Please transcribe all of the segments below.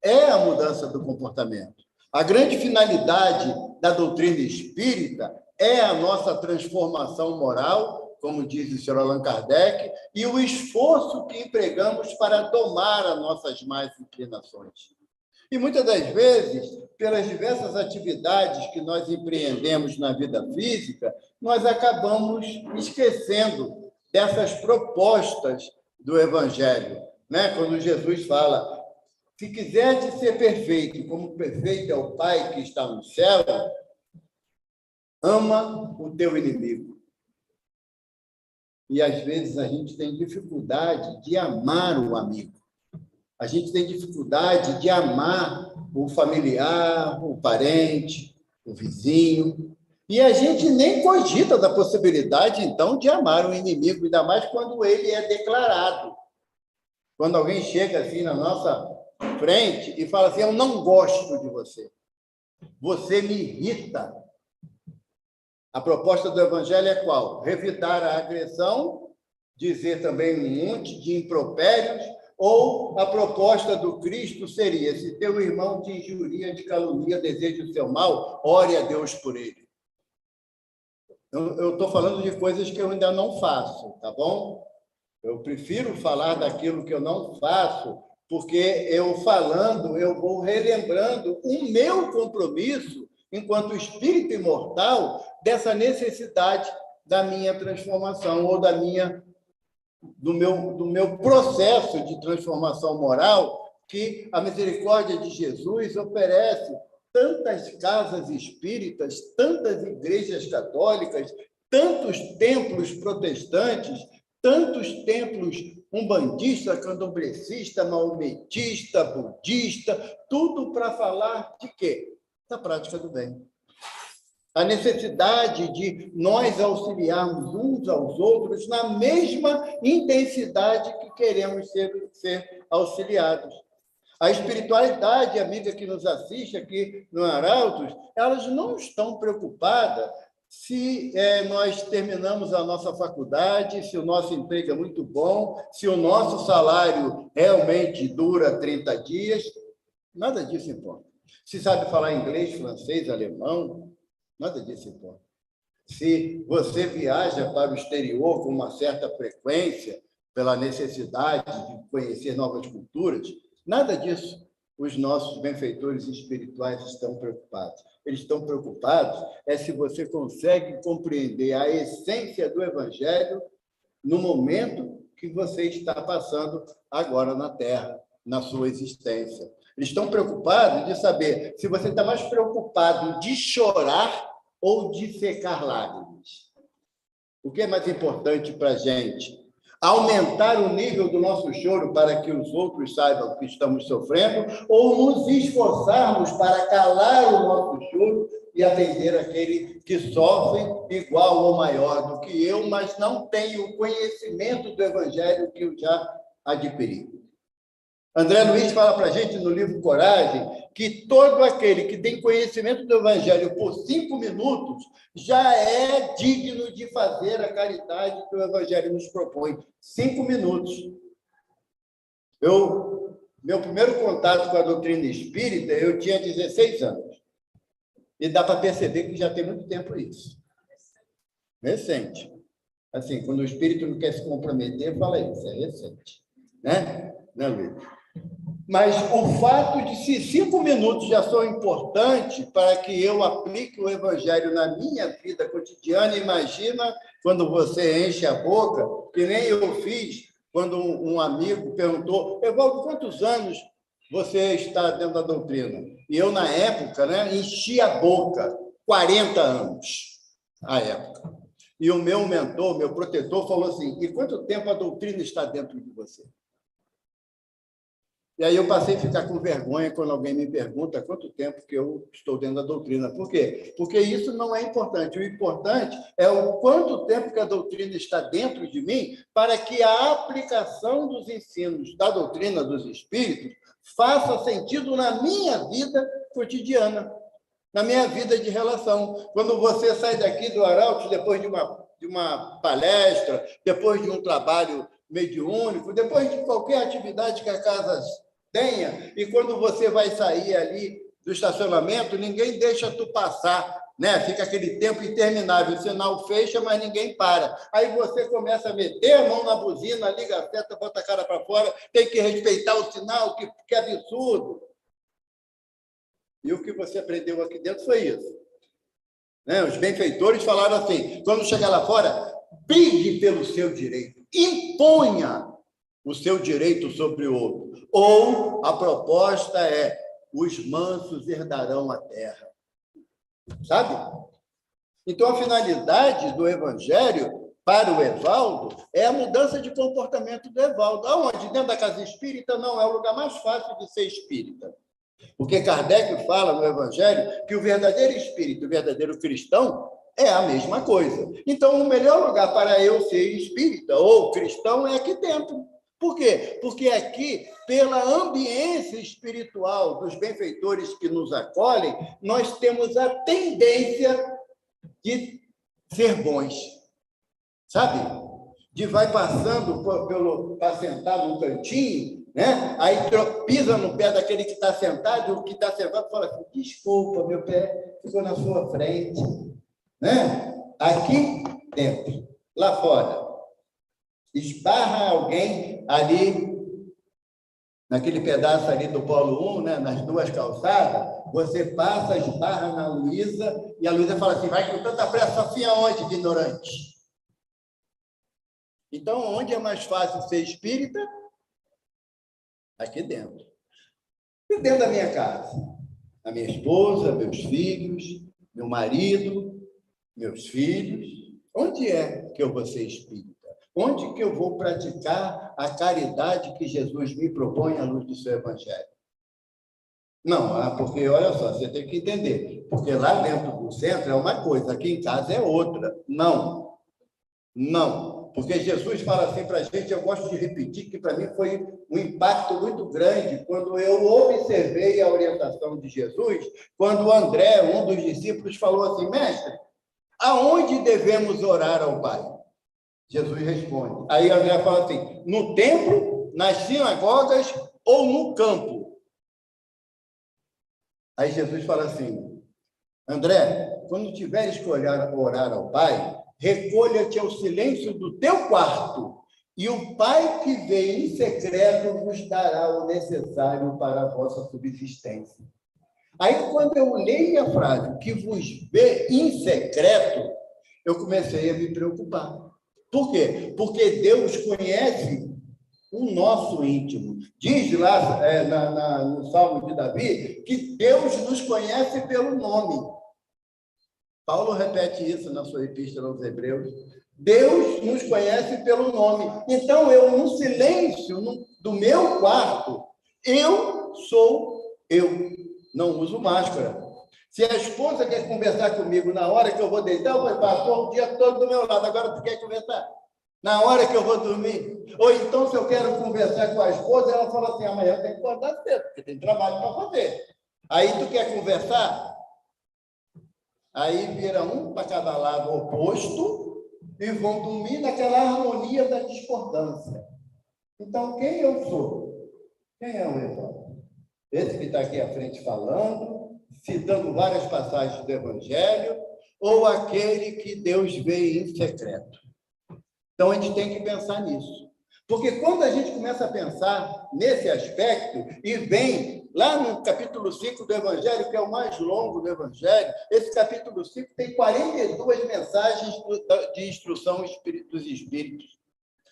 é a mudança do comportamento. A grande finalidade da doutrina espírita é a nossa transformação moral, como diz o Sr. Allan Kardec, e o esforço que empregamos para domar as nossas más inclinações. E muitas das vezes, pelas diversas atividades que nós empreendemos na vida física, nós acabamos esquecendo dessas propostas do Evangelho, né? Quando Jesus fala: se quiseres ser perfeito, como perfeito é o Pai que está no céu, ama o teu inimigo. E, às vezes, a gente tem dificuldade de amar o amigo. A gente tem dificuldade de amar o familiar, o parente, o vizinho. E a gente nem cogita da possibilidade, então, de amar o inimigo, ainda mais quando ele é declarado. Quando alguém chega assim na nossa frente e fala assim: eu não gosto de você, você me irrita. A proposta do Evangelho é qual? Revidar a agressão, dizer também um monte de impropérios, ou a proposta do Cristo seria: se teu irmão te injuria, te calunia, deseja o seu mal, ore a Deus por ele. Eu estou falando de coisas que eu ainda não faço, tá bom? Eu prefiro falar daquilo que eu não faço, porque eu falando, eu vou relembrando o meu compromisso, enquanto espírito imortal, dessa necessidade da minha transformação, ou do meu processo de transformação moral, que a misericórdia de Jesus oferece tantas casas espíritas, tantas igrejas católicas, tantos templos protestantes, tantos templos umbandista, candomblecista, maometista, budista, tudo para falar de quê? Da prática do bem. A necessidade de nós auxiliarmos uns aos outros na mesma intensidade que queremos ser auxiliados. A espiritualidade, amiga que nos assiste aqui no Arautos, elas não estão preocupadas se nós terminamos a nossa faculdade, se o nosso emprego é muito bom, se o nosso salário realmente dura 30 dias. Nada disso importa. Se sabe falar inglês, francês, alemão, nada disso importa. Se você viaja para o exterior com uma certa frequência, pela necessidade de conhecer novas culturas, nada disso os nossos benfeitores espirituais estão preocupados. Eles estão preocupados se você consegue compreender a essência do Evangelho no momento que você está passando agora na Terra, na sua existência. Eles estão preocupados de saber se você está mais preocupado de chorar ou de secar lágrimas. O que é mais importante para a gente? Aumentar o nível do nosso choro para que os outros saibam que estamos sofrendo, ou nos esforçarmos para calar o nosso choro e atender aquele que sofre igual ou maior do que eu, mas não tem o conhecimento do Evangelho que eu já adquiri. André Luiz fala para a gente no livro Coragem que todo aquele que tem conhecimento do Evangelho por 5 minutos já é digno de fazer a caridade que o Evangelho nos propõe. 5 minutos. Meu primeiro contato com a doutrina espírita, eu tinha 16 anos. E dá para perceber que já tem muito tempo isso. Recente. Assim, quando o espírito não quer se comprometer, fala isso, é recente. Né, Luiz? Mas o fato de se 5 minutos já são importantes para que eu aplique o Evangelho na minha vida cotidiana, imagina quando você enche a boca, que nem eu fiz, quando um amigo perguntou: Evaldo, quantos anos você está dentro da doutrina? E eu, na época, enchi a boca, 40 anos, à época. E o meu mentor, meu protetor, falou assim: e quanto tempo a doutrina está dentro de você? E aí eu passei a ficar com vergonha quando alguém me pergunta quanto tempo que eu estou dentro da doutrina. Por quê? Porque isso não é importante. O importante é o quanto tempo que a doutrina está dentro de mim para que a aplicação dos ensinos da doutrina dos espíritos faça sentido na minha vida cotidiana, na minha vida de relação. Quando você sai daqui do Arautos, depois de uma palestra, depois de um trabalho mediúnico, depois de qualquer atividade que a casa Tenha. E quando você vai sair ali do estacionamento, ninguém deixa tu passar, né? Fica aquele tempo interminável, o sinal fecha, mas ninguém para. Aí você começa a meter a mão na buzina, liga a seta, bota a cara para fora, tem que respeitar o sinal, que absurdo. E o que você aprendeu aqui dentro foi isso. Né? Os benfeitores falaram assim, quando chegar lá fora, brigue pelo seu direito, imponha o seu direito sobre o outro. Ou a proposta é, os mansos herdarão a terra. Sabe? Então, a finalidade do evangelho para o Evaldo é a mudança de comportamento do Evaldo. Aonde? Dentro da casa espírita? Não, é o lugar mais fácil de ser espírita. Porque Kardec fala no evangelho que o verdadeiro espírito, o verdadeiro cristão, é a mesma coisa. Então, o melhor lugar para eu ser espírita ou cristão é aqui dentro. Por quê? Porque aqui, pela ambiência espiritual dos benfeitores que nos acolhem, nós temos a tendência de ser bons, sabe? De vai passando para sentar num cantinho, né? Aí pisa no pé daquele que está sentado, e o que está sentado fala assim, desculpa, meu pé ficou na sua frente, né? Aqui dentro, lá fora. Esbarra alguém ali, naquele pedaço ali do Polo 1, né, nas duas calçadas, você passa, esbarra na Luísa, e a Luísa fala assim, vai com tanta pressa assim aonde, ignorante? Então, onde é mais fácil ser espírita? Aqui dentro. E dentro da minha casa? A minha esposa, meus filhos, meu marido, meus filhos. Onde é que eu vou ser espírita? Onde que eu vou praticar a caridade que Jesus me propõe à luz do seu evangelho? Não, porque, olha só, você tem que entender. Porque lá dentro do centro é uma coisa, aqui em casa é outra. Não. Não. Porque Jesus fala assim para a gente, eu gosto de repetir, que para mim foi um impacto muito grande quando eu observei a orientação de Jesus, quando André, um dos discípulos, falou assim, mestre, aonde devemos orar ao Pai? Jesus responde. Aí André fala assim, no templo, nas sinagogas ou no campo? Aí Jesus fala assim, André, quando tiveres que orar ao Pai, recolha-te ao silêncio do teu quarto, e o Pai que vê em secreto vos dará o necessário para a vossa subsistência. Aí, quando eu leio a frase, que vos vê em secreto, eu comecei a me preocupar. Por quê? Porque Deus conhece o nosso íntimo. Diz lá no Salmo de Davi que Deus nos conhece pelo nome. Paulo repete isso na sua epístola aos Hebreus. Deus nos conhece pelo nome. Então, eu, no silêncio do meu quarto, eu sou eu. Não uso máscara. Se a esposa quer conversar comigo na hora que eu vou deitar, eu vou passar o dia todo do meu lado. Agora, tu quer conversar? Na hora que eu vou dormir? Ou então, se eu quero conversar com a esposa, ela fala assim, amanhã eu tenho que acordar cedo, porque tem trabalho para fazer. Aí, tu quer conversar? Aí vira um para cada lado oposto e vão dormir naquela harmonia da discordância. Então, quem eu sou? Quem é o Evaldo? Esse que está aqui à frente falando, citando várias passagens do Evangelho, ou aquele que Deus vê em secreto? Então, a gente tem que pensar nisso. Porque quando a gente começa a pensar nesse aspecto e vem lá no capítulo 5 do Evangelho, que é o mais longo do Evangelho, esse capítulo 5 tem 42 mensagens de instrução dos Espíritos.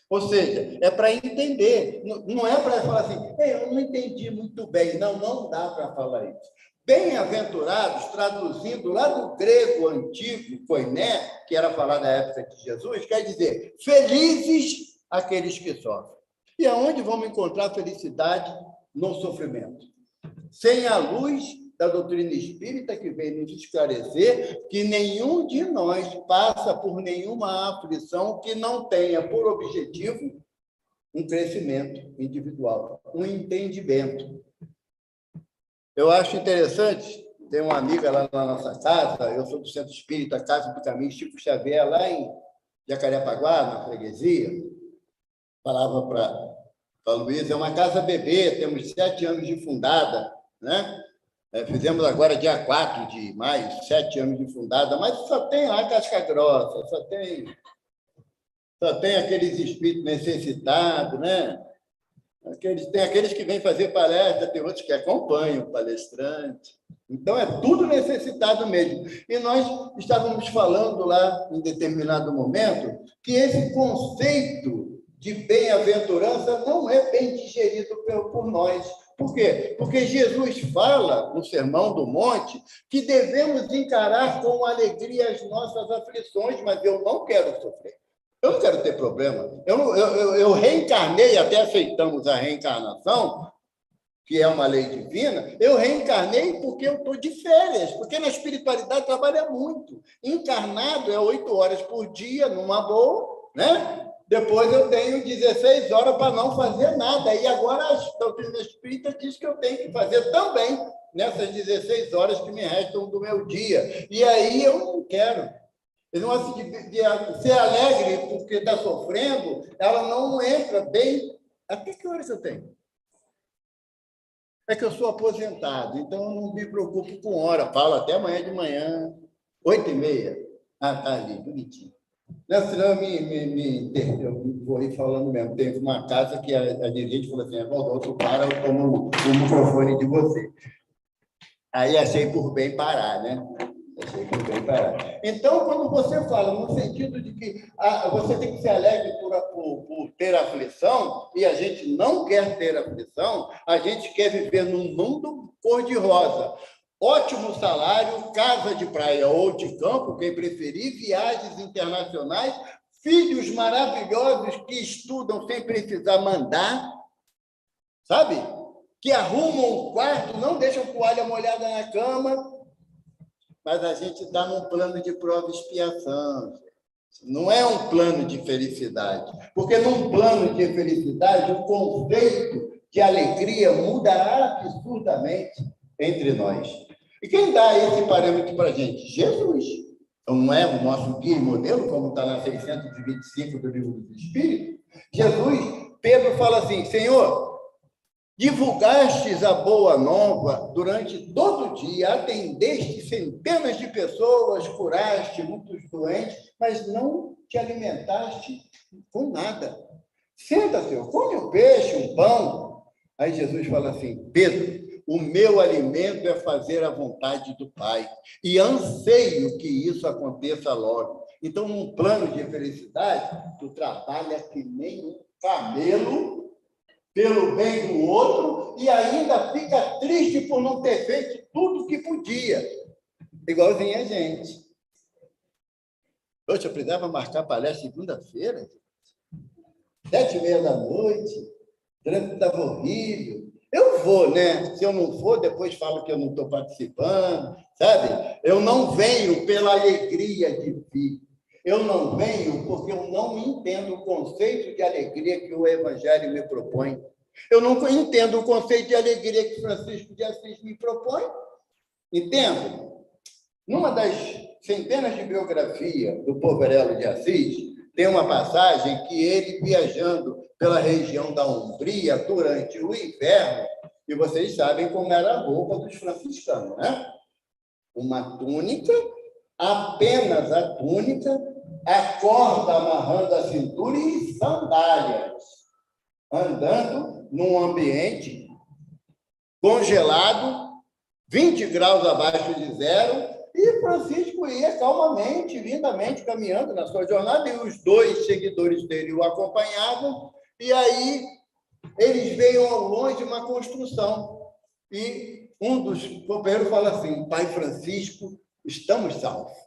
Ou seja, é para entender, não é para falar assim, eu não entendi muito bem. Não, não dá para falar isso. Bem-aventurados, traduzindo lá do grego antigo, koiné, que era falado na época de Jesus, quer dizer, felizes aqueles que sofrem. E aonde vamos encontrar felicidade no sofrimento? Sem a luz da doutrina espírita, que vem nos esclarecer que nenhum de nós passa por nenhuma aflição que não tenha por objetivo um crescimento individual, um entendimento. Eu acho interessante, tem uma amiga lá na nossa casa, eu sou do Centro Espírita Casa do Caminho Chico Xavier, lá em Jacarepaguá, na freguesia, falava A Luísa é uma casa bebê, temos 7 anos de fundada, né? Fizemos agora, dia 4 de maio, 7 anos de fundada, mas só tem lá casca grossa, só tem aqueles espíritos necessitados, né? Tem aqueles que vêm fazer palestra, tem outros que acompanham o palestrante. Então, é tudo necessitado mesmo. E nós estávamos falando lá, em determinado momento, que esse conceito de bem-aventurança não é bem digerido por nós. Por quê? Porque Jesus fala, no Sermão do Monte, que devemos encarar com alegria as nossas aflições, mas eu não quero sofrer. Eu não quero ter problema. Eu reencarnei, até aceitamos a reencarnação, que é uma lei divina. Eu reencarnei porque eu estou de férias, porque na espiritualidade trabalha muito. Encarnado é 8 horas por dia, numa boa, né? Depois eu tenho 16 horas para não fazer nada. E agora a doutrina espírita diz que eu tenho que fazer também nessas 16 horas que me restam do meu dia. E aí eu não quero. Esse negócio de ser alegre porque está sofrendo, ela não entra bem. Até que horas eu tenho? É que eu sou aposentado, então eu não me preocupo com hora. Falo até amanhã de manhã, 8h30. Ah, tá ali, bonitinho. Não, senão eu vou ir falando mesmo. Teve uma casa que a dirigente falou assim: Rodolfo, para, eu tomo o microfone de você. Aí achei por bem parar, né? Então, quando você fala no sentido de que você tem que ser alegre por ter aflição, e a gente não quer ter aflição, a gente quer viver num mundo cor-de-rosa. Ótimo salário, casa de praia ou de campo, quem preferir, viagens internacionais, filhos maravilhosos que estudam sem precisar mandar, sabe? Que arrumam um quarto, não deixam toalha molhada na cama, mas a gente está num plano de prova e expiação. Não é um plano de felicidade. Porque num plano de felicidade, o conceito de alegria muda absurdamente entre nós. E quem dá esse parâmetro para a gente? Jesus. Então, não é o nosso guia e modelo, como está na 625 do Livro dos Espíritos. Jesus, Pedro fala assim: Senhor, divulgastes a boa nova durante todo o dia, atendeste centenas de pessoas, curaste muitos doentes, mas não te alimentaste com nada. Senta, Senhor, come um peixe, um pão. Aí Jesus fala assim: Pedro, o meu alimento é fazer a vontade do Pai, e anseio que isso aconteça logo. Então, num plano de felicidade, tu trabalha que nem um camelo pelo bem do outro e ainda fica triste por não ter feito tudo o que podia. Igualzinho a gente. Poxa, eu precisava marcar palestra segunda-feira, 7h30, o trânsito estava horrível. Eu vou, né? Se eu não for, depois falo que eu não estou participando, sabe? Eu não venho pela alegria de vir. Eu não venho porque eu não entendo o conceito de alegria que o Evangelho me propõe. Eu não entendo o conceito de alegria que Francisco de Assis me propõe. Entendo? Numa das centenas de biografias do Poverello de Assis, tem uma passagem que ele, viajando pela região da Umbria durante o inverno, e vocês sabem como era a roupa dos franciscanos, né? Uma túnica, apenas a túnica, a corda amarrando a cintura e sandálias, andando num ambiente congelado, 20 graus abaixo de zero, e Francisco ia calmamente, lindamente, caminhando na sua jornada, e os 2 seguidores dele o acompanhavam, e aí eles veem ao longe uma construção, e um dos companheiros fala assim: Pai Francisco, estamos salvos.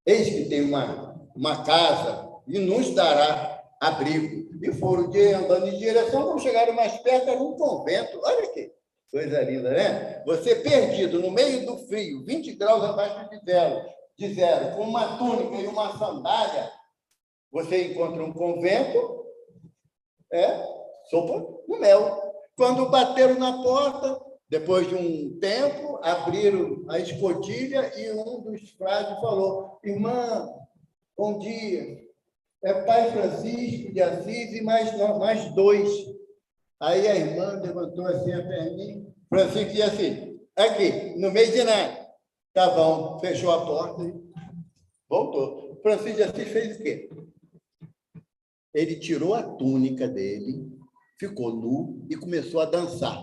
Eis que tem uma casa e nos dará abrigo. E foram andando em direção, quando chegaram mais perto, era um convento. Olha aqui, coisa linda, né? Você perdido no meio do frio, 20 graus abaixo de zero, com uma túnica e uma sandália, você encontra um convento, sopa no mel. Quando bateram na porta, depois de um tempo, abriram a escotilha e um dos frades falou: Irmã, bom dia. É Pai Francisco de Assis e mais 2. Aí a irmã levantou assim a perninha, Francisco disse assim, aqui, no meio de nada. Tá bom, fechou a porta e voltou. Francisco de Assis fez o quê? Ele tirou a túnica dele, ficou nu e começou a dançar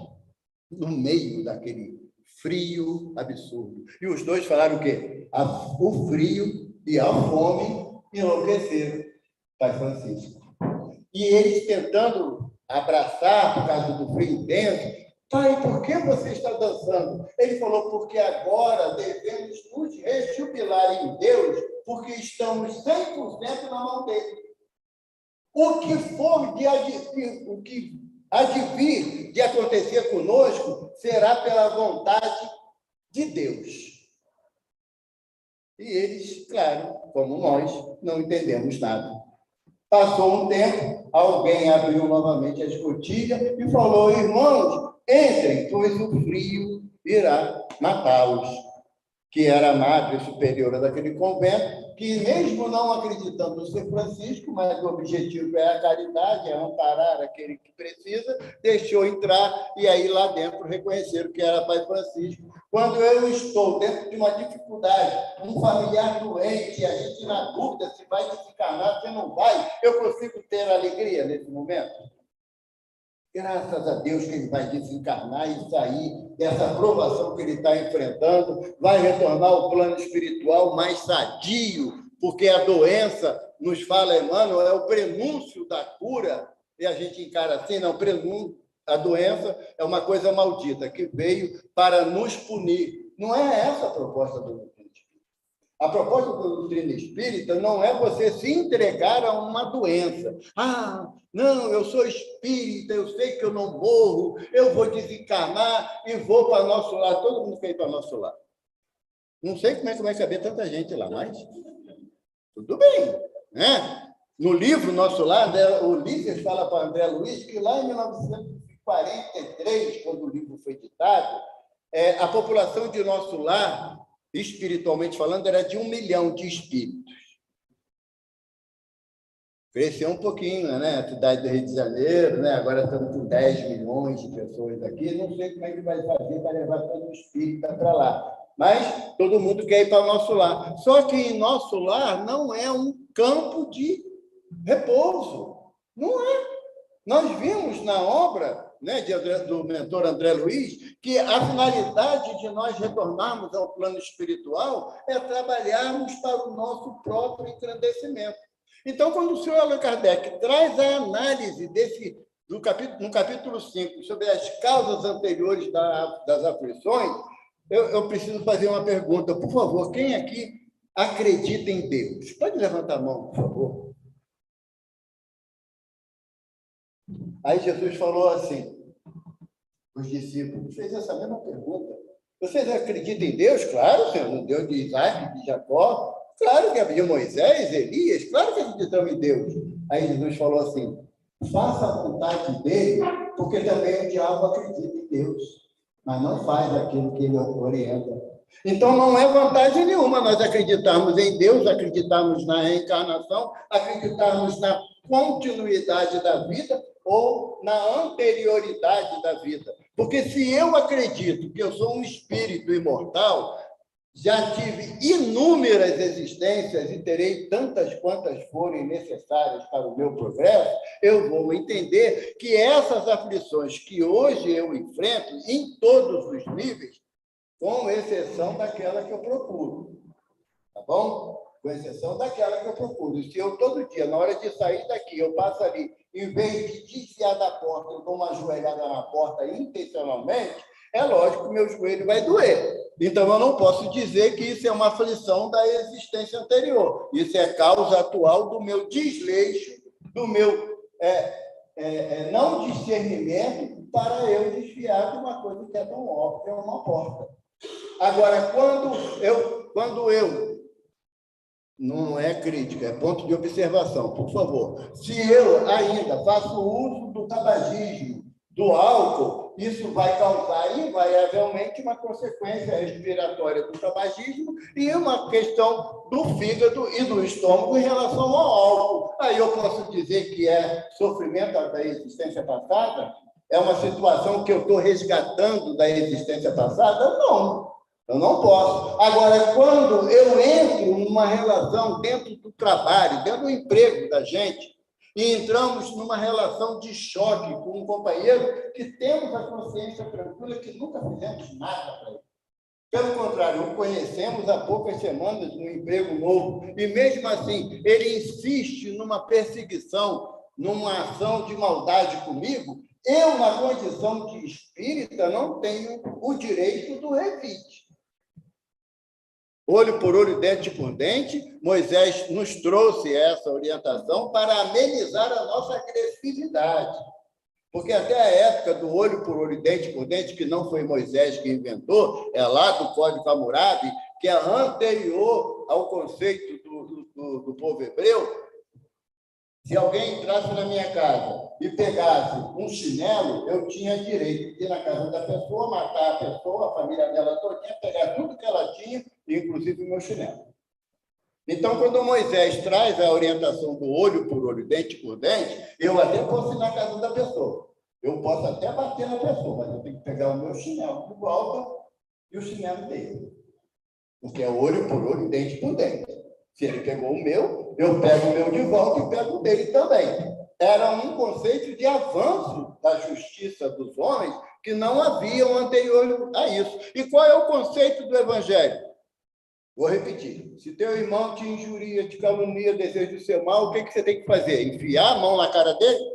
no meio daquele frio absurdo. E os dois falaram o quê? O frio e a fome enlouqueceram Pai Francisco. E eles tentando abraçar por causa do frio intenso. Pai, por que você está dançando? Ele falou, porque agora devemos nos rejubilar em Deus, porque estamos 100% na mão dele. O que for o que há de vir de acontecer conosco será pela vontade de Deus. E eles, claro, como nós, não entendemos nada. Passou um tempo, alguém abriu novamente a escotilha e falou, irmãos, entrem, pois o frio irá matá-los. Que era a madre superiora daquele convento, que mesmo não acreditando ser Francisco, mas o objetivo é a caridade, é amparar aquele que precisa, deixou entrar e aí lá dentro reconheceram que era Pai Francisco. Quando eu estou dentro de uma dificuldade, um familiar doente, a gente na dúvida se vai desencarnar, se não vai, eu consigo ter alegria nesse momento? Graças a Deus que ele vai desencarnar e sair dessa provação que ele está enfrentando, vai retornar ao plano espiritual mais sadio, porque a doença, nos fala Emmanuel, é o prenúncio da cura, e a gente encara assim, não, prenúncio, a doença é uma coisa maldita, que veio para nos punir. Não é essa a proposta do doutrina espírita. A proposta da doutrina espírita não é você se entregar a uma doença. Não, eu sou espírita, eu sei que eu não morro, eu vou desencarnar e vou para nosso lar. Todo mundo quer ir para nosso lar. Não sei como é que vai caber tanta gente lá, mas tudo bem, né? No livro Nosso Lar, o Líder fala para André Luiz que lá em 1943, quando o livro foi ditado, a população de Nosso Lar, espiritualmente falando, era de 1 milhão de espíritos. Cresceu um pouquinho, né? A cidade do Rio de Janeiro, né? Agora estamos com 10 milhões de pessoas aqui. Não sei como é que vai fazer para levar todo o espírito para lá. Mas todo mundo quer ir para o nosso lar. Só que em nosso lar não é um campo de repouso. Não é. Nós vimos na obra, né, do mentor André Luiz que a finalidade de nós retornarmos ao plano espiritual é trabalharmos para o nosso próprio engrandecimento. Então, quando o senhor Allan Kardec traz a análise no capítulo 5, sobre as causas anteriores das aflições, eu preciso fazer uma pergunta. Por favor, quem aqui acredita em Deus? Pode levantar a mão, por favor. Aí Jesus falou assim, os discípulos, fez essa mesma pergunta. Vocês acreditam em Deus? Claro, Senhor, no Deus de Isaac, de Jacó. Claro que havia Moisés, Elias, claro que acreditamos em Deus. Aí Jesus falou assim, faça a vontade dele, porque também o diabo acredita em Deus, mas não faz aquilo que ele orienta. Então, não é vantagem nenhuma nós acreditarmos em Deus, acreditarmos na reencarnação, acreditarmos na continuidade da vida ou na anterioridade da vida. Porque se eu acredito que eu sou um espírito imortal, já tive inúmeras existências e terei tantas quantas forem necessárias para o meu progresso, eu vou entender que essas aflições que hoje eu enfrento, em todos os níveis, com exceção daquela que eu procuro. Tá bom? Com exceção daquela que eu procuro. Se eu todo dia, na hora de sair daqui, eu passo ali, em vez de desviar da porta, eu dou uma joelhada na porta intencionalmente, é lógico que meu joelho vai doer. Então, eu não posso dizer que isso é uma aflição da existência anterior. Isso é causa atual do meu desleixo, do meu não discernimento para eu desviar de uma coisa que é tão óbvia, uma porta. Agora, quando eu não é crítica, é ponto de observação, por favor. Se eu ainda faço uso do tabagismo, do álcool, isso vai causar invariavelmente uma consequência respiratória do tabagismo e uma questão do fígado e do estômago em relação ao álcool. Aí eu posso dizer que é sofrimento da existência passada? É uma situação que eu estou resgatando da existência passada? Não, eu não posso. Agora, quando eu entro numa relação dentro do trabalho, dentro do emprego da gente, e entramos numa relação de choque com um companheiro que temos a consciência tranquila que nunca fizemos nada para ele. Pelo contrário, o conhecemos há poucas semanas no emprego novo, e mesmo assim ele insiste numa perseguição, numa ação de maldade comigo. Eu, na condição de espírita, não tenho o direito do revide. Olho por olho, dente por dente, Moisés nos trouxe essa orientação para amenizar a nossa agressividade. Porque até a época do olho por olho, dente por dente, que não foi Moisés que inventou, é lá do Código Hammurabi, que é anterior ao conceito do povo hebreu. Se alguém entrasse na minha casa e pegasse um chinelo, eu tinha direito de ir na casa da pessoa, matar a pessoa, a família dela todinha, pegar tudo que ela tinha, inclusive o meu chinelo. Então, quando Moisés traz a orientação do olho por olho, dente por dente, eu até posso ir na casa da pessoa. Eu posso até bater na pessoa, mas eu tenho que pegar o meu chinelo de volta e o chinelo dele. Porque é olho por olho, dente por dente. Se ele pegou o meu, eu pego o meu de volta e pego o dele também. Era um conceito de avanço da justiça dos homens que não haviam anterior a isso. E qual é o conceito do Evangelho? Vou repetir. Se teu irmão te injuria, te calunia, deseja o seu mal, o que você tem que fazer? Enfiar a mão na cara dele?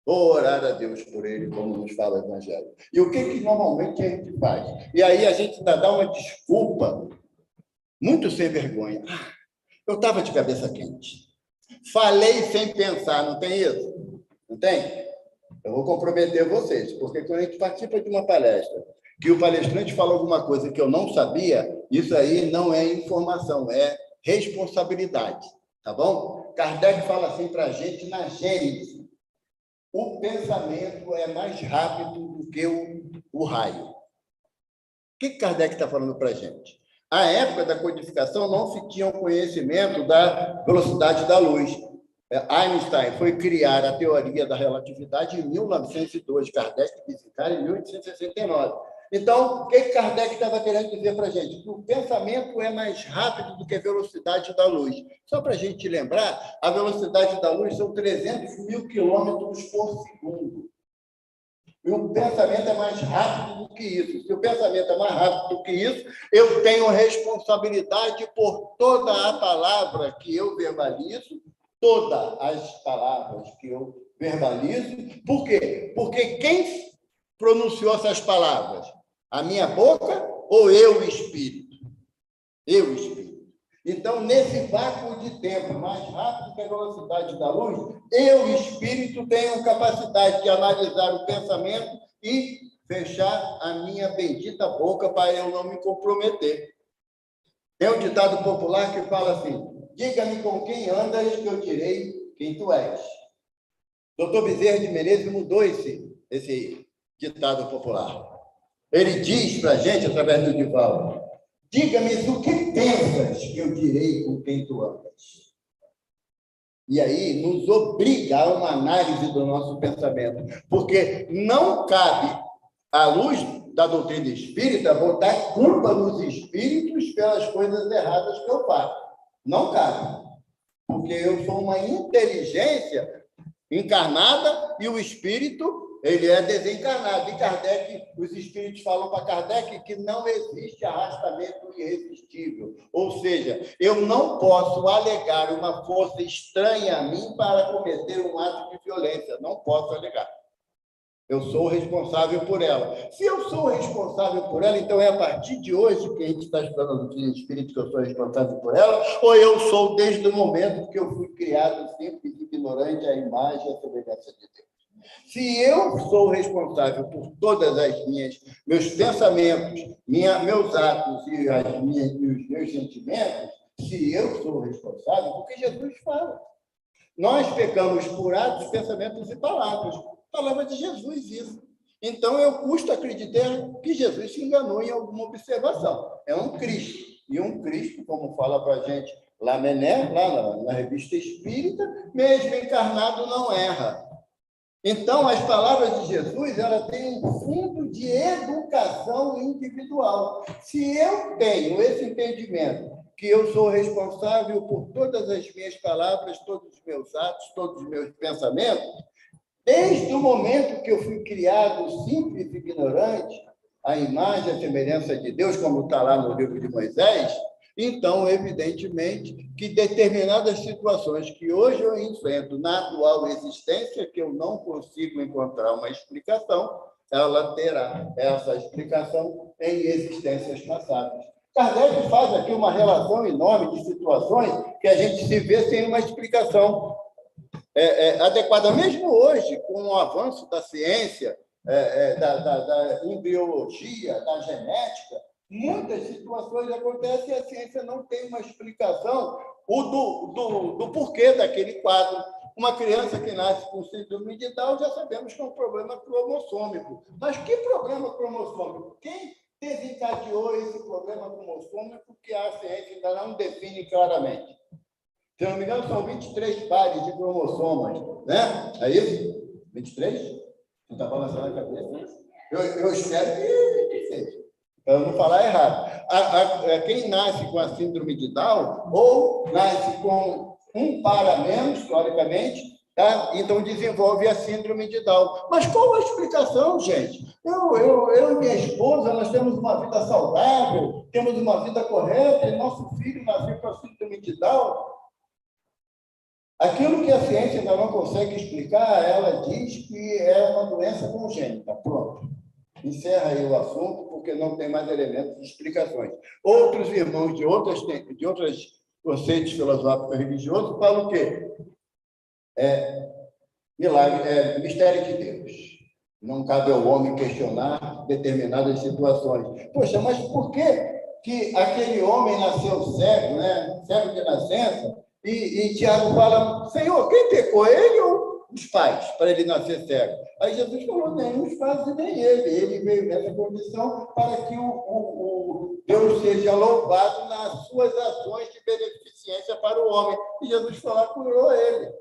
Ou orar a Deus por ele, como nos fala o Evangelho. E o que normalmente a gente faz? E aí a gente dá uma desculpa muito sem vergonha. Eu estava de cabeça quente. Falei sem pensar, não tem isso? Não tem? Eu vou comprometer vocês, porque quando a gente participa de uma palestra, que o palestrante fala alguma coisa que eu não sabia, isso aí não é informação, é responsabilidade, tá bom? Kardec fala assim para a gente na Gênesis: o pensamento é mais rápido do que o raio. O que Kardec está falando para a gente? À época da codificação, não se tinha conhecimento da velocidade da luz. Einstein foi criar a teoria da relatividade em 1902, Kardec desencarna em 1869. Então, o que Kardec estava querendo dizer para a gente? Que o pensamento é mais rápido do que a velocidade da luz. Só para a gente lembrar, a velocidade da luz são 300 mil quilômetros por segundo. E o pensamento é mais rápido do que isso. Se o pensamento é mais rápido do que isso, eu tenho responsabilidade por toda a palavra que eu verbalizo, todas as palavras que eu verbalizo. Por quê? Porque quem pronunciou essas palavras? A minha boca ou eu, espírito? Eu, espírito. Então, nesse vácuo de tempo, mais rápido que a velocidade da luz, eu, espírito, tenho capacidade de analisar o pensamento e fechar a minha bendita boca para eu não me comprometer. Tem um ditado popular que fala assim: diga-me com quem andas, que eu direi quem tu és. Doutor Bezerra de Menezes mudou esse ditado popular. Ele diz para a gente, através do Divaldo: diga-me o que pensas, que eu direi com quem tu andas. E aí nos obriga a uma análise do nosso pensamento, porque não cabe, à luz da doutrina espírita, botar culpa nos espíritos pelas coisas erradas que eu faço. Não cabe, porque eu sou uma inteligência encarnada e o espírito, ele é desencarnado. E Kardec, os espíritos falam para Kardec que não existe arrastamento irresistível. Ou seja, eu não posso alegar uma força estranha a mim para cometer um ato de violência. Não posso alegar. Eu sou responsável por ela. Se eu sou responsável por ela, então é a partir de hoje que a gente está estudando a doutrina espírita que eu sou responsável por ela, ou eu sou desde o momento que eu fui criado simples, ignorante à imagem e à semelhança de Deus. Se eu sou responsável por todas meus pensamentos, meus atos e os meus sentimentos, se eu sou responsável, porque Jesus fala. Nós pecamos por atos, pensamentos e palavras. Palavra de Jesus, isso. Então, eu custo acreditar que Jesus se enganou em alguma observação. É um Cristo. E um Cristo, como fala para a gente Lamennais, lá na Revista Espírita, mesmo encarnado, não erra. Então, as palavras de Jesus, ela tem um fundo de educação individual. Se eu tenho esse entendimento, que eu sou responsável por todas as minhas palavras, todos os meus atos, todos os meus pensamentos, desde o momento que eu fui criado simples e ignorante, à imagem e à semelhança de Deus, como está lá no livro de Moisés, então, evidentemente, que determinadas situações que hoje eu enfrento na atual existência, que eu não consigo encontrar uma explicação, ela terá essa explicação em existências passadas. Kardec faz aqui uma relação enorme de situações que a gente se vê sem uma explicação adequada. Mesmo hoje, com o avanço da ciência, da embriologia, da genética, muitas situações acontecem e a ciência não tem uma explicação do porquê daquele quadro. Uma criança que nasce com síndrome de Down, já sabemos que é um problema cromossômico. Mas que problema cromossômico? Quem desencadeou esse problema cromossômico que a ciência ainda não define claramente? Se não me engano, são 23 pares de cromossomas, né? É isso? 23? Não está balançando a cabeça, né? Eu espero que seja, para não falar errado. Quem nasce com a síndrome de Down, ou nasce com um par a menos, teoricamente, tá? Então desenvolve a síndrome de Down. Mas qual a explicação, gente? Eu e minha esposa, nós temos uma vida saudável, temos uma vida correta, e nosso filho nasceu com a síndrome de Down. Aquilo que a ciência ainda não consegue explicar, ela diz que é uma doença congênita. Pronto. Encerra aí o assunto, porque não tem mais elementos de explicações. Outros irmãos de outros conceitos filosóficos religiosos falam o quê? Milagre, mistério de Deus. Não cabe ao homem questionar determinadas situações. Poxa, mas por que aquele homem nasceu cego, né? Cego de nascença? E Tiago fala, Senhor, quem pecou, ele ou os pais, para ele nascer cego? Aí Jesus falou, nem os pais e nem ele. Ele veio nessa condição para que o Deus seja louvado nas suas ações de beneficência para o homem. E Jesus falou, curou ele.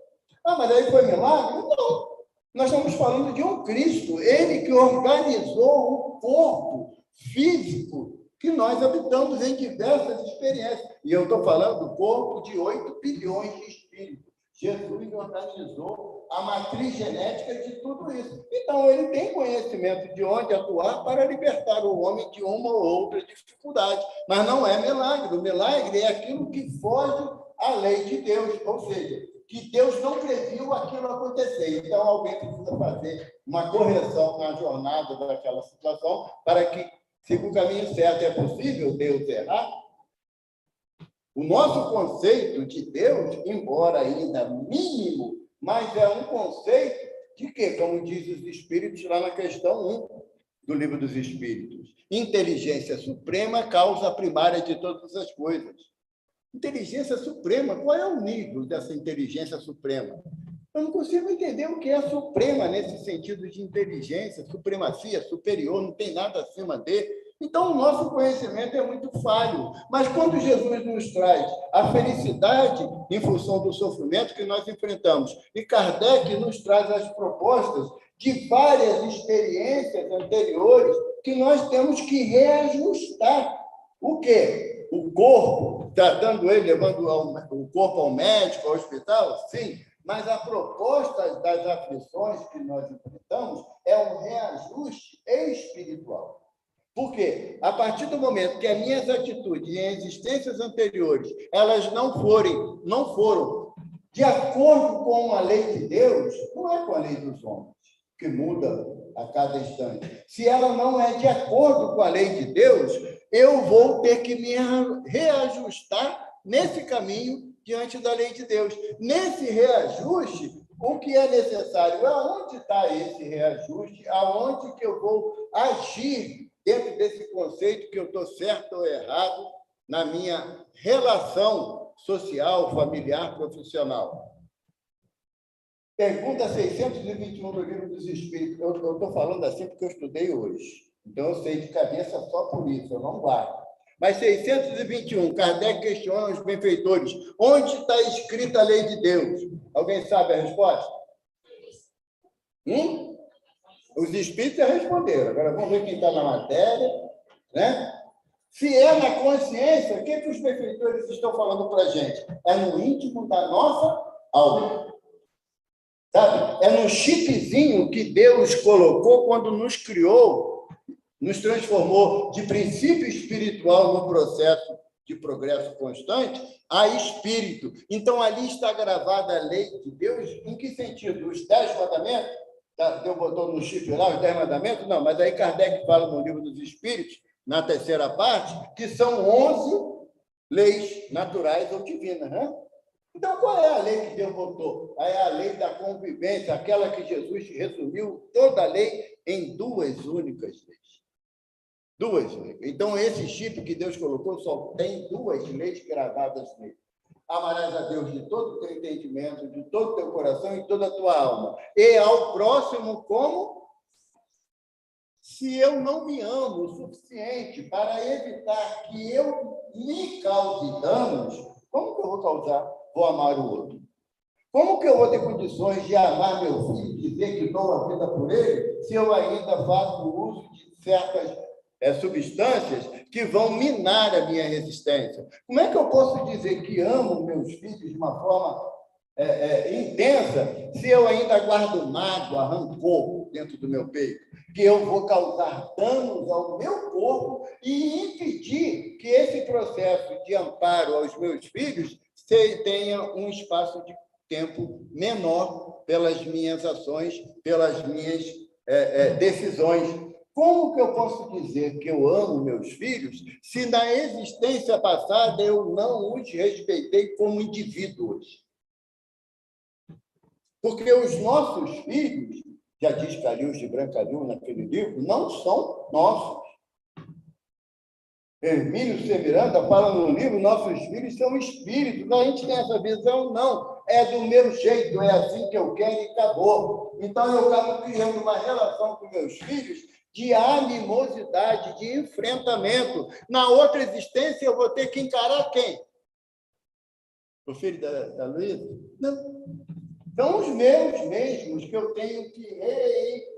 Mas aí foi milagre? Não. Nós estamos falando de um Cristo, ele que organizou o corpo físico que nós habitamos em diversas experiências. E eu estou falando do corpo de 8 bilhões de espíritos. Jesus organizou a matriz genética de tudo isso. Então, ele tem conhecimento de onde atuar para libertar o homem de uma ou outra dificuldade. Mas não é milagre. O milagre é aquilo que foge à lei de Deus. Ou seja, que Deus não previu aquilo acontecer. Então, alguém precisa fazer uma correção na jornada daquela situação para que siga o caminho certo. É possível Deus errar? O nosso conceito de Deus, embora ainda mínimo, mas é um conceito de quê? Como diz os Espíritos lá na questão 1 do Livro dos Espíritos. Inteligência suprema, causa primária de todas as coisas. Inteligência suprema, qual é o nível dessa inteligência suprema? Eu não consigo entender o que é suprema nesse sentido de inteligência, supremacia, superior, não tem nada acima dele. Então, o nosso conhecimento é muito falho. Mas quando Jesus nos traz a felicidade em função do sofrimento que nós enfrentamos, e Kardec nos traz as propostas de várias experiências anteriores que nós temos que reajustar. O quê? O corpo, tratando ele, levando o corpo ao médico, ao hospital? Sim. Mas a proposta das aflições que nós enfrentamos é um reajuste espiritual. Por quê? A partir do momento que as minhas atitudes em existências anteriores, elas não foram de acordo com a lei de Deus, não é com a lei dos homens, que muda a cada instante. Se ela não é de acordo com a lei de Deus, eu vou ter que me reajustar nesse caminho diante da lei de Deus. Nesse reajuste, o que é necessário? Aonde está esse reajuste? Aonde que eu vou agir dentro desse conceito que eu estou certo ou errado na minha relação social, familiar, profissional? Pergunta 621 do Livro dos Espíritos. Eu estou falando assim porque eu estudei hoje. Então, eu sei de cabeça só por isso, eu não guardo. Mas 621, Kardec questiona os benfeitores. Onde está escrita a lei de Deus? Alguém sabe a resposta? Os espíritos já responderam. Agora vamos ver quem está na matéria, né? Se é na consciência, o que os benfeitores estão falando para a gente? É no íntimo da nossa alma. Sabe? É no chipzinho que Deus colocou quando nos criou, nos transformou de princípio espiritual no processo de progresso constante a espírito. Então, ali está gravada a lei de Deus. Em que sentido? Os 10 mandamentos? Deus botou no chip lá os 10 mandamentos? Não, mas aí Kardec fala no Livro dos Espíritos, na terceira parte, que são 11 leis naturais ou divinas, né? Então, qual é a lei que Deus botou? É a lei da convivência, aquela que Jesus resumiu toda a lei em 2 únicas leis. 2 únicas. Então, esse chip que Deus colocou só tem 2 leis gravadas nele. Amarás a Deus de todo o teu entendimento, de todo o teu coração e toda a tua alma. E ao próximo como? Se eu não me amo o suficiente para evitar que eu me cause danos, como que eu vou causar? Vou amar o outro. Como que eu vou ter condições de amar meu filho, dizer que dou a vida por ele, se eu ainda faço uso de certas substâncias que vão minar a minha resistência? Como é que eu posso dizer que amo meus filhos de uma forma intensa se eu ainda guardo mágoa, rancor dentro do meu peito? Que eu vou causar danos ao meu corpo e impedir que esse processo de amparo aos meus filhos tenha um espaço de tempo menor pelas minhas ações, pelas minhas decisões. Como que eu posso dizer que eu amo meus filhos se na existência passada eu não os respeitei como indivíduos? Porque os nossos filhos, já diz Calil de Brancalil naquele livro, não são nossos. Hermínio C. Miranda fala no livro, nossos filhos são espíritos. A gente tem essa visão? Não. É do meu jeito, é assim que eu quero e acabou. Então, eu acabo criando uma relação com meus filhos de animosidade, de enfrentamento. Na outra existência, eu vou ter que encarar quem? O filho da Luísa? Não. São os meus mesmos que eu tenho que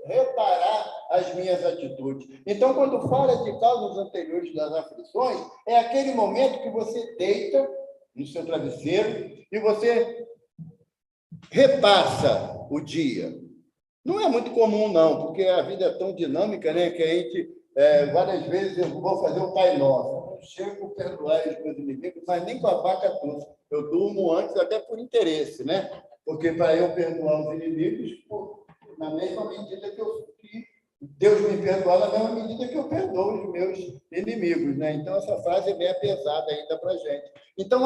reparar as minhas atitudes. Então, quando fala de causas anteriores das aflições, é aquele momento que você deita no seu travesseiro e você repassa o dia. Não é muito comum, não, porque a vida é tão dinâmica, né, que a gente, várias vezes, eu vou fazer um Pai Nosso. Eu chego a perdoar os meus inimigos, mas nem com a vaca tussa. Eu durmo antes, até por interesse, né? Porque para eu perdoar os inimigos, na mesma medida que Deus me perdoar, na mesma medida que eu perdoo os meus inimigos, né? Então, essa frase é bem pesada ainda para a gente. Então,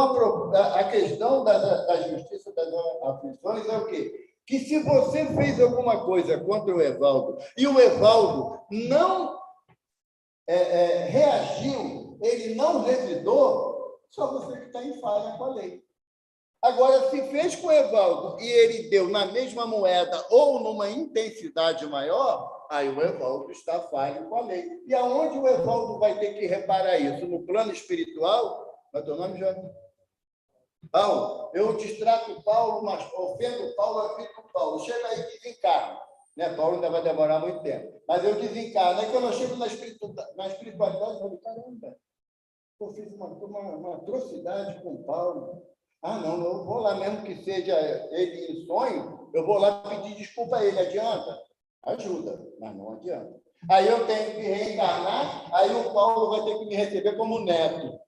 a questão da justiça das aflições é o quê? Que se você fez alguma coisa contra o Evaldo e o Evaldo não reagiu, ele não revidou, só você que está em falha com a lei. Agora, se fez com o Evaldo e ele deu na mesma moeda ou numa intensidade maior, aí o Evaldo está falho com a lei. E aonde o Evaldo vai ter que reparar isso? No plano espiritual? Qual é o teu nome, Jorge? Paulo. Eu distrato o Paulo, mas ofendo o Paulo, aflito o Paulo. Chega aí e desencarno. Né? Paulo ainda vai demorar muito tempo. Mas eu desencarno. Aí quando eu chego na espiritualidade, eu falo, caramba, eu fiz uma atrocidade com o Paulo. Ah, não, eu vou lá, mesmo que seja ele em sonho, eu vou lá pedir desculpa a ele. Adianta? Ajuda, mas não adianta. Aí eu tenho que reencarnar, aí o Paulo vai ter que me receber como neto.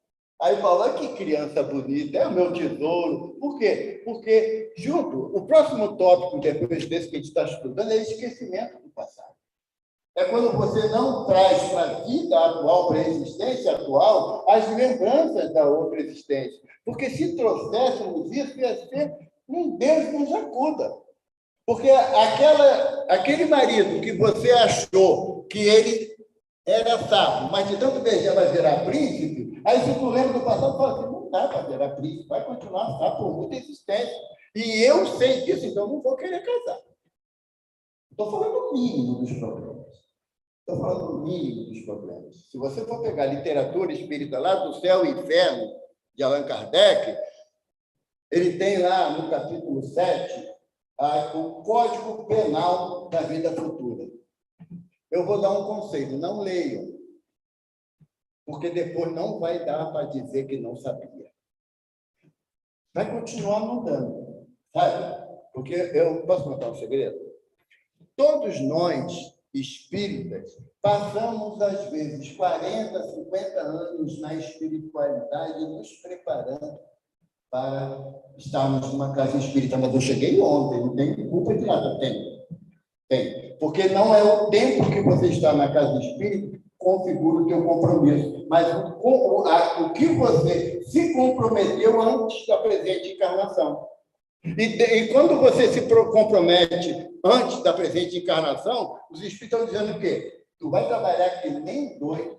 Aí o Paulo, que criança bonita, é o meu tesouro. Por quê? Porque, o próximo tópico, depois desse que a gente está estudando, é esquecimento do passado. É quando você não traz para a vida atual, para a existência atual, as lembranças da outra existência. Porque se trouxéssemos isso, ia ser um Deus nos acuda. Porque aquele marido que você achou que ele era sábio, mas de tanto beijar vai virar príncipe, aí se tu lembra do passado, fala assim, não dá para virar príncipe, vai continuar sábio por muita existência. E eu sei disso, então não vou querer casar. Estou falando o mínimo dos problemas. Estou falando do mínimo dos problemas. Se você for pegar a literatura espírita lá do Céu e Inferno, de Allan Kardec, ele tem lá no capítulo 7, o Código Penal da Vida Futura. Eu vou dar um conselho, não leiam, porque depois não vai dar para dizer que não sabia. Vai continuar mudando, sabe? Porque eu posso contar um segredo? Todos nós, espíritas, passamos, às vezes, 40, 50 anos na espiritualidade, nos preparando para estarmos numa casa espírita. Mas eu cheguei ontem, não tenho culpa de nada. Tem. Porque não é o tempo que você está na casa espírita que configura o teu compromisso, mas o que você se comprometeu antes da presente encarnação. E quando você se compromete antes da presente encarnação, os espíritos estão dizendo o quê? Tu vai trabalhar que nem doido,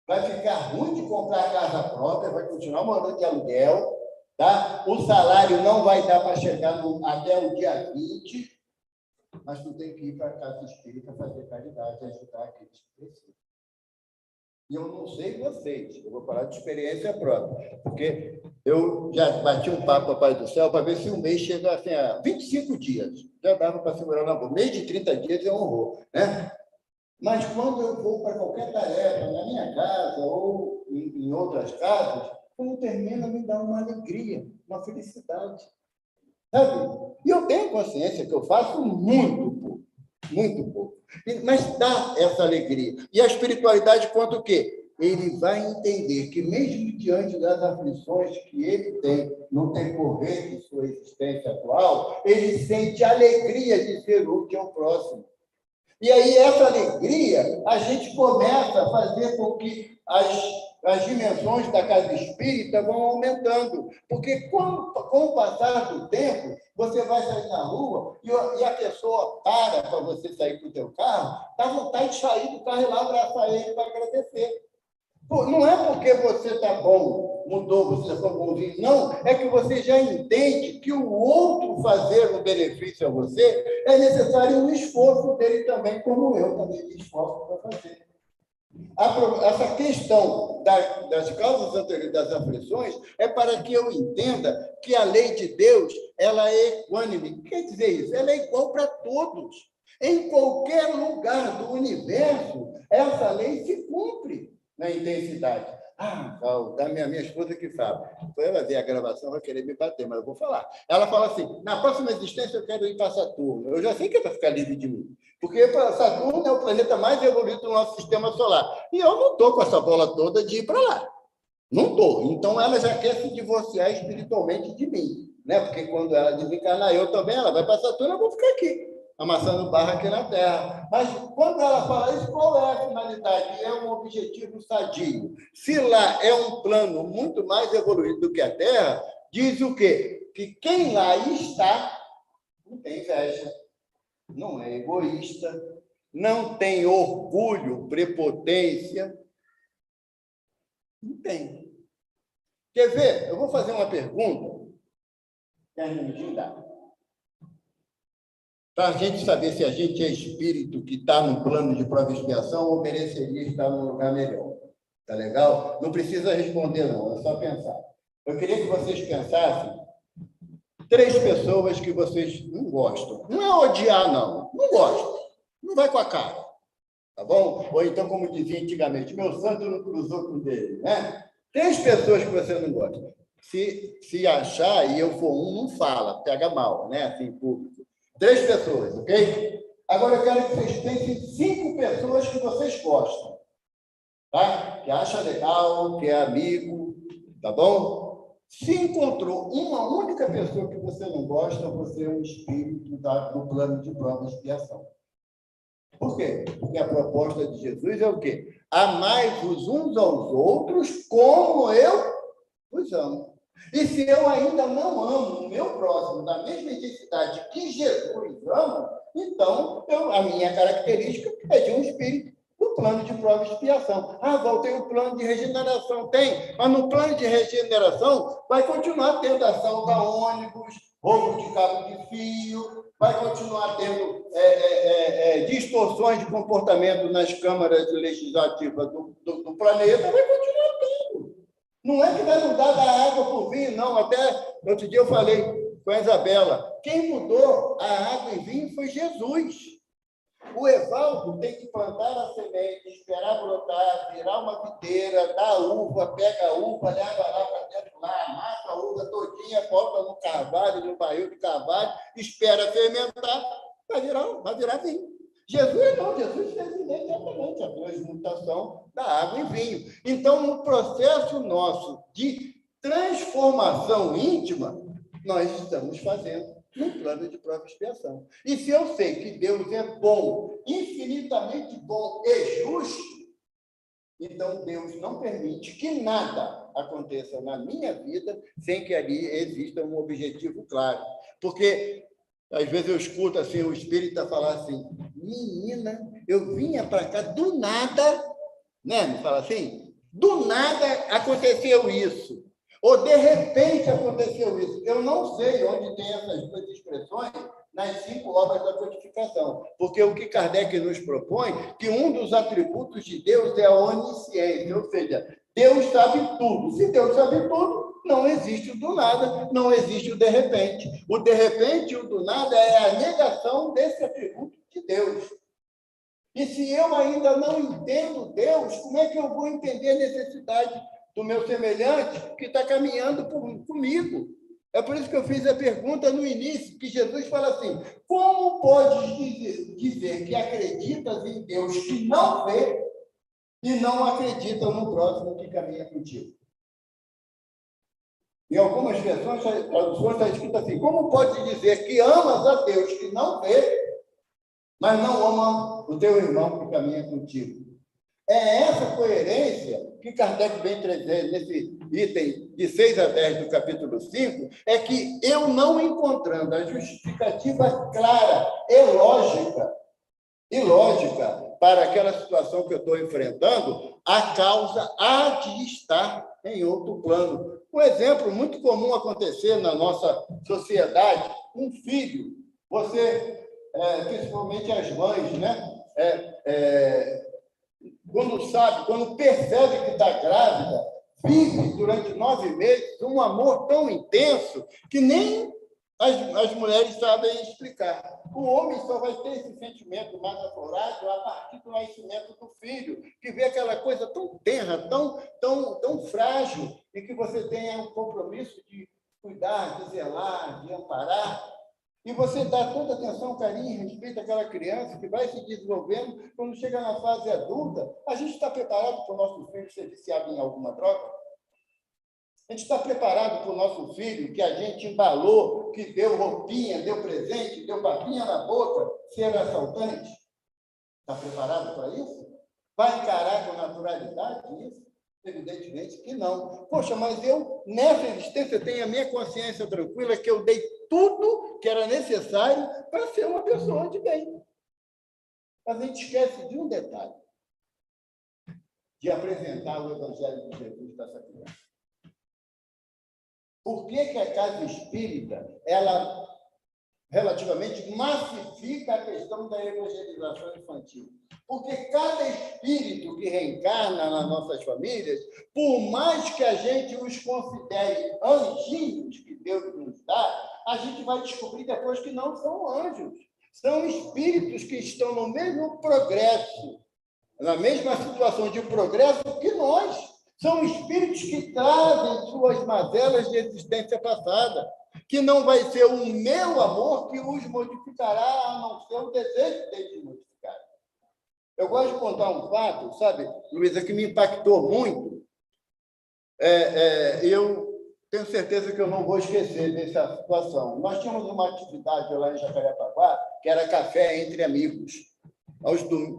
vai ficar ruim de comprar casa própria, vai continuar morando de aluguel, tá? O salário não vai dar para chegar até o dia 20, mas tu tem que ir para a casa espírita fazer caridade, ajudar aqueles que precisam. E eu não sei vocês, eu vou falar de experiência própria, porque eu já bati um papo com o Pai do Céu para ver se um mês chega assim, a 25 dias. Já dava para segurar na boca. Mês de 30 dias é um horror, né? Mas quando eu vou para qualquer tarefa, na minha casa ou em outras casas, quando termina, me dá uma alegria, uma felicidade. Sabe? E eu tenho consciência que eu faço muito pouco. Mas dá essa alegria. E a espiritualidade conta o quê? Ele vai entender que, mesmo diante das aflições que ele tem no decorrer de sua existência atual, ele sente alegria de ser útil ao próximo. E aí, essa alegria, a gente começa a fazer com que as dimensões da casa espírita vão aumentando. Porque, com o passar do tempo, você vai sair na rua e a pessoa para você sair com o teu carro, dá vontade de sair do carro e lá abraçar ele para agradecer. Não é porque você está bom, mudou, você está bonzinho, não. É que você já entende que o outro fazer um benefício a você é necessário um esforço dele também, como eu também me esforço para fazer. Essa questão das causas anteriores das aflições é para que eu entenda que a lei de Deus ela é equânime. O que quer dizer isso? Ela é igual para todos. Em qualquer lugar do universo, essa lei se cumpre na intensidade. Da minha esposa que fala. Quando ela ver a gravação, vai querer me bater, mas eu vou falar. Ela fala assim, na próxima existência eu quero ir para Saturno. Eu já sei que é para ficar livre de mim. Porque Saturno é o planeta mais evoluído do nosso sistema solar. E eu não estou com essa bola toda de ir para lá. Não estou. Então, ela já quer se divorciar espiritualmente de mim. Né? Porque quando ela desencarnar, eu também, ela vai para Saturno, eu vou ficar aqui, amassando barra aqui na Terra. Mas, quando ela fala isso, qual é a finalidade? É um objetivo sadio. Se lá é um plano muito mais evoluído do que a Terra, diz o quê? Que quem lá está não tem inveja, não é egoísta, não tem orgulho, prepotência. Não tem. Quer ver? Eu vou fazer uma pergunta que a gente dá. Para a gente saber se a gente é espírito que está no plano de prova e expiação ou mereceria estar num lugar melhor. Tá legal? Não precisa responder, não. É só pensar. Eu queria que vocês pensassem 3 pessoas que vocês não gostam. Não é odiar, não. Não gostam. Não vai com a cara. Tá bom? Ou então, como dizia antigamente, meu santo não cruzou com o dele, né? 3 pessoas que você não gosta. Se achar e eu for um, não fala, pega mal, né? Assim, público. 3 pessoas, ok? Agora eu quero que vocês pensem 5 pessoas que vocês gostam, tá? Que acha legal, que é amigo, tá bom? Se encontrou uma única pessoa que você não gosta, você é um espírito do plano de prova e expiação. Por quê? Porque a proposta de Jesus é o quê? Amai-vos uns aos outros como eu vos amo. E se eu ainda não amo o meu próximo da mesma intensidade que Jesus ama, então a minha característica é de um espírito do plano de prova e expiação. Tem o plano de regeneração. Tem, mas no plano de regeneração vai continuar tendo assalto a ônibus, roubo de cabo de fio, vai continuar tendo distorções de comportamento nas câmaras legislativas do planeta, vai continuar tendo. Não é que vai mudar da água por vinho, não. Até outro dia eu falei, com a Isabela. Quem mudou a água em vinho foi Jesus. O Evaldo tem que plantar a semente, esperar brotar, virar uma videira, dar uva, pega a uva, leva lá para dentro, lá, amassa a uva todinha, bota no carvalho, no barril de carvalho, espera fermentar, vai virar vinho. Jesus não, Jesus fez imediatamente a transmutação da água em vinho. Então, no processo nosso de transformação íntima, nós estamos fazendo no plano de prova e expiação. E se eu sei que Deus é bom, infinitamente bom e justo, então Deus não permite que nada aconteça na minha vida sem que ali exista um objetivo claro. Porque, às vezes, eu escuto assim, o espírita falar assim, menina, eu vinha para cá do nada, né? Me fala assim, do nada aconteceu isso. Ou, de repente, aconteceu isso. Eu não sei onde tem essas duas expressões nas 5 obras da codificação, porque o que Kardec nos propõe, que um dos atributos de Deus é a onisciência, ou seja, Deus sabe tudo. Se Deus sabe tudo, não existe o do nada, não existe o de repente. O de repente e o do nada é a negação desse atributo de Deus. E se eu ainda não entendo Deus, como é que eu vou entender a necessidade do meu semelhante que está caminhando comigo? É por isso que eu fiz a pergunta no início, que Jesus fala assim, como podes dizer que acreditas em Deus que não vê e não acredita no próximo que caminha contigo? Em algumas versões, traduções está escrito assim, como pode dizer que amas a Deus que não vê, mas não ama o teu irmão que caminha contigo? É essa coerência que Kardec vem trazer nesse item de 6 a 10 do capítulo 5, é que eu não encontrando a justificativa clara e lógica para aquela situação que eu estou enfrentando, a causa há de estar em outro plano. Um exemplo muito comum acontecer na nossa sociedade, um filho, você, principalmente as mães, né? Quando percebe que está grávida, vive durante 9 meses um amor tão intenso que nem as mulheres sabem explicar. O homem só vai ter esse sentimento mais aflorado a partir do nascimento do filho, que vê aquela coisa tão tenra, tão frágil, e que você tenha um compromisso de cuidar, de zelar, de amparar. E você dá toda atenção, carinho e respeito àquela criança que vai se desenvolvendo. Quando chega na fase adulta, a gente está preparado para o nosso filho ser viciado em alguma droga? A gente está preparado para o nosso filho, que a gente embalou, que deu roupinha, deu presente, deu papinha na boca, ser assaltante? Está preparado para isso? Vai encarar com naturalidade isso? Evidentemente que não. Poxa, mas eu, nessa existência, tenho a minha consciência tranquila que eu dei tudo que era necessário para ser uma pessoa de bem. Mas a gente esquece de um detalhe, de apresentar o Evangelho de Jesus para essa criança. Por que a casa espírita, ela relativamente massifica a questão da evangelização infantil? Porque cada espírito que reencarna nas nossas famílias, por mais que a gente os considere anjinhos que Deus nos dá, a gente vai descobrir depois que não são anjos. São espíritos que estão no mesmo progresso, na mesma situação de progresso que nós. São espíritos que trazem suas mazelas de existência passada, que não vai ser o meu amor que os modificará, a não ser o desejo deles modificar. Eu gosto de contar um fato, sabe, Luísa, que me impactou muito. Eu tenho certeza que eu não vou esquecer dessa situação. Nós tínhamos uma atividade lá em Jacarepaguá, que era café entre amigos.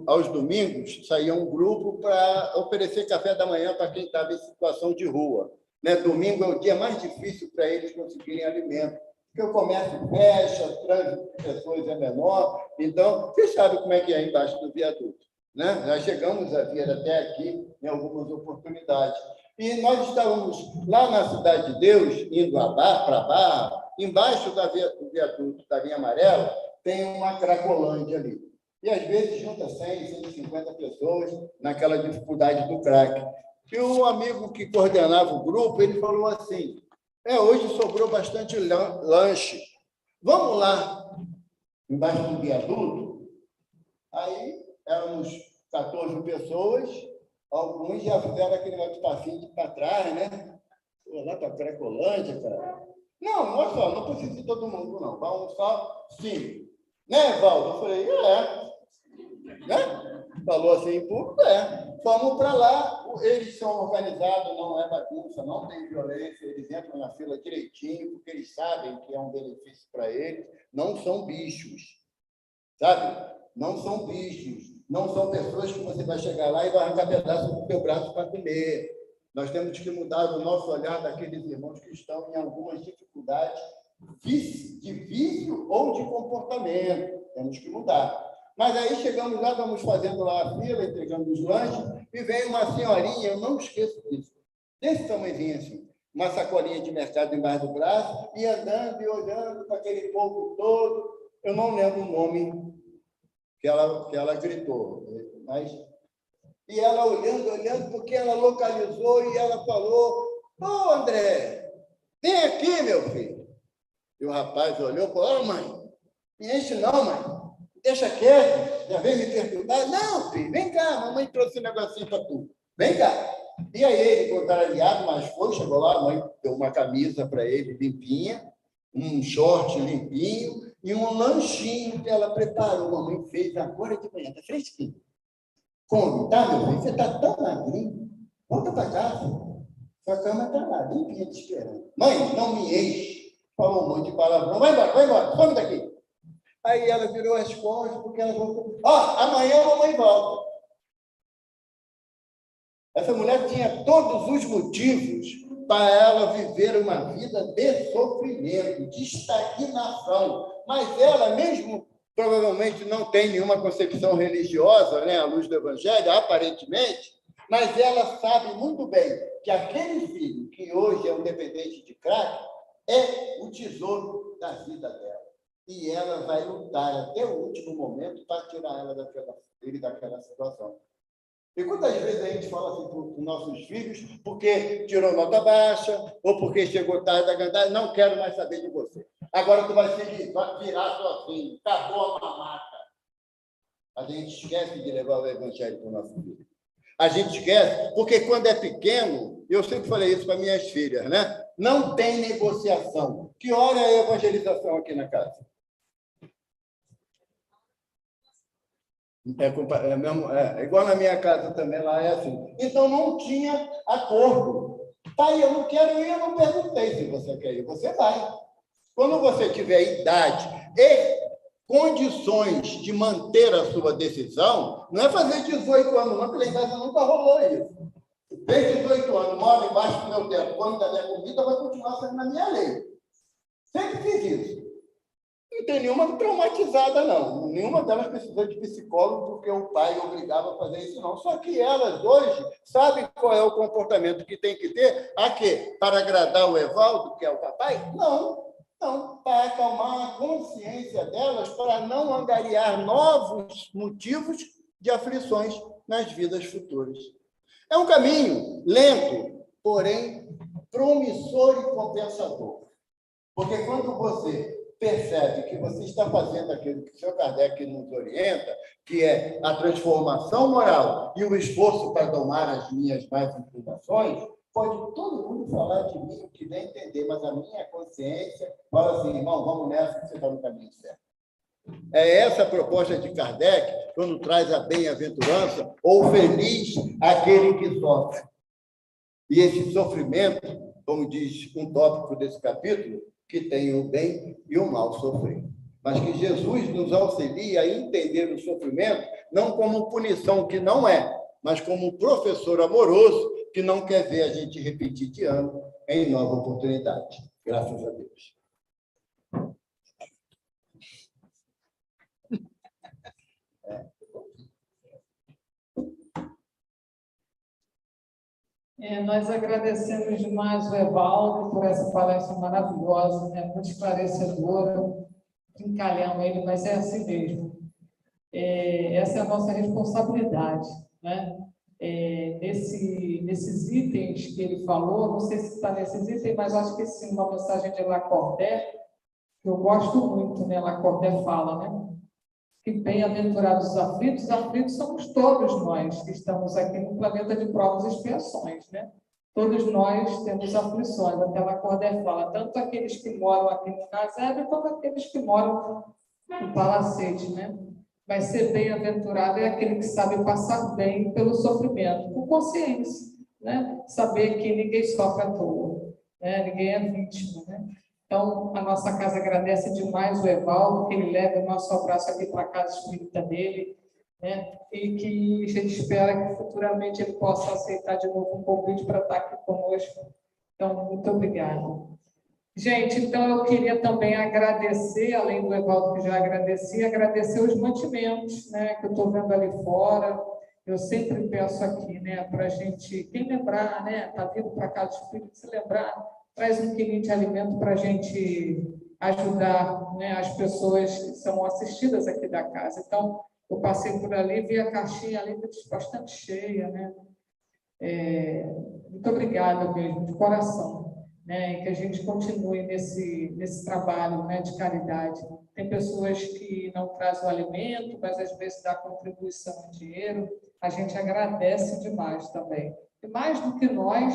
Aos domingos, saía um grupo para oferecer café da manhã para quem estava em situação de rua. Né? Domingo é o dia mais difícil para eles conseguirem alimento, porque o comércio fecha, o trânsito de pessoas é menor. Então, você sabe como é que é embaixo do viaduto. Né? Nós chegamos a vir até aqui em algumas oportunidades. E nós estávamos lá na Cidade de Deus, indo para Barra, embaixo do viaduto da linha amarela, tem uma Cracolândia ali. E, às vezes, junta 100, 150 pessoas naquela dificuldade do crack. E o amigo que coordenava o grupo, ele falou assim, Hoje sobrou bastante lanche. Vamos lá, embaixo do viaduto. Aí éramos 14 pessoas, alguns já fizeram aquele outro passinho para trás, né? Lá para a Cracolândia, cara. Não, olha só, não precisa de todo mundo, não. Vamos só 5. Né, Valdo? Eu falei, né? Falou assim em público, Vamos para lá, eles são organizados, não é bagunça, não tem violência, eles entram na fila direitinho, porque eles sabem que é um benefício para eles, não são bichos, sabe? Não são bichos, não são pessoas que você vai chegar lá e vai arrancar pedaço do teu braço para comer. Nós temos que mudar o nosso olhar daqueles irmãos que estão em algumas dificuldades de vício ou de comportamento. Temos que mudar. Mas aí chegamos lá, vamos fazendo lá a fila, entregando os lanches, e veio uma senhorinha, eu não esqueço disso, desse tamanhozinho assim, uma sacolinha de mercado embaixo do braço, e andando e olhando para aquele povo todo. Eu não lembro o nome que ela gritou, mas... E ela olhando, porque ela localizou e ela falou: "Ô, André, vem aqui, meu filho." E o rapaz olhou e falou: "Ô, mãe, me enche não, mãe. Deixa quieto, já vem me perturbar." "Não, filho, vem cá, mamãe trouxe um negocinho para tu. Vem cá." E aí ele, contrariado, mas foi, chegou lá, a mãe deu uma camisa para ele limpinha, um short limpinho e um lanchinho que ela preparou. A mamãe fez agora de manhã, está fresquinho. "Come, tá, meu filho? Você está tão magrinho. Volta para casa. Sua cama está lá, limpinha, te esperando." "Mãe, não me enche." Falou um monte de palavrão. Vai embora, some daqui." Aí ela virou as costas, porque ela voltou. Amanhã a mamãe volta." Essa mulher tinha todos os motivos para ela viver uma vida de sofrimento, de estagnação. Mas ela mesmo provavelmente não tem nenhuma concepção religiosa, né, à luz do Evangelho, aparentemente, mas ela sabe muito bem que aquele filho que hoje é um dependente de crack é o tesouro da vida dela. E ela vai lutar até o último momento para tirar ela daquela situação. E quantas vezes a gente fala assim para os nossos filhos, porque tirou nota baixa, ou porque chegou tarde da grandade, não quero mais saber de você. Agora tu vai virar sozinho, acabou a mamata. A gente esquece de levar o evangelho para o nosso filho. A gente esquece, porque quando é pequeno, eu sempre falei isso para minhas filhas, né? Não tem negociação. Que hora é a evangelização aqui na casa? É igual na minha casa também, lá é assim. Então, não tinha acordo. Pai, eu não quero ir, eu não perguntei se você quer ir. Você vai. Quando você tiver idade e condições de manter a sua decisão, não é fazer 18 anos, não, porque lá em casa nunca rolou isso. Tem 18 anos, mora embaixo do meu teto, come da minha comida, vai continuar sendo na minha lei. Sempre fiz isso. Não tem nenhuma traumatizada, não. Nenhuma delas precisou de psicólogo porque o pai obrigava a fazer isso, não. Só que elas, hoje, sabem qual é o comportamento que tem que ter. A quê? Para agradar o Evaldo, que é o papai? Não. Não. Para acalmar a consciência delas, para não angariar novos motivos de aflições nas vidas futuras. É um caminho lento, porém promissor e compensador. Porque quando você percebe que você está fazendo aquilo que o senhor Kardec nos orienta, que é a transformação moral e o esforço para domar as minhas más inclinações, pode todo mundo falar de mim o que nem entender, mas a minha consciência fala assim: "Irmão, vamos nessa, que você está no caminho certo." É essa a proposta de Kardec, quando traz a bem-aventurança, ou feliz aquele que sofre. E esse sofrimento, como diz um tópico desse capítulo, que tem o bem e o mal sofrer. Mas que Jesus nos auxilie a entender o sofrimento não como punição, que não é, mas como um professor amoroso que não quer ver a gente repetir de ano em nova oportunidade. Graças a Deus. Nós agradecemos demais o Evaldo por essa palestra maravilhosa, né? Muito esclarecedora, encalhamos ele, mas é assim mesmo. Essa é a nossa responsabilidade, né? nesses itens que ele falou, não sei se está nesses itens, mas acho que sim, uma mensagem de Lacordaire, que eu gosto muito, né? Lacordaire fala, né? Que bem-aventurados os aflitos somos todos nós que estamos aqui no planeta de provas e expiações, né? Todos nós temos aflições, até Lacordaire fala, tanto aqueles que moram aqui no casebre, quanto aqueles que moram no palacete, né? Mas ser bem-aventurado é aquele que sabe passar bem pelo sofrimento, com consciência, né? Saber que ninguém sofre à toa, né? Ninguém é vítima, né? Então, a nossa casa agradece demais o Evaldo, que ele leva o nosso abraço aqui para a casa espírita dele, né? E que a gente espera que futuramente ele possa aceitar de novo um convite para estar aqui conosco. Então, muito obrigada. Gente, então eu queria também agradecer, além do Evaldo que já agradeci, agradecer os mantimentos, né, que eu estou vendo ali fora. Eu sempre peço aqui, né, para a gente, quem lembrar, né, está vindo para cá do Espírito, se lembrar, traz um quilinho de alimento para a gente ajudar, né, as pessoas que são assistidas aqui da casa. Então, eu passei por ali, vi a caixinha ali bastante cheia, né? Muito obrigada mesmo, de coração. Né, que a gente continue nesse trabalho, né, de caridade. Tem pessoas que não trazem o alimento, mas às vezes dá contribuição em dinheiro. A gente agradece demais também. E mais do que nós,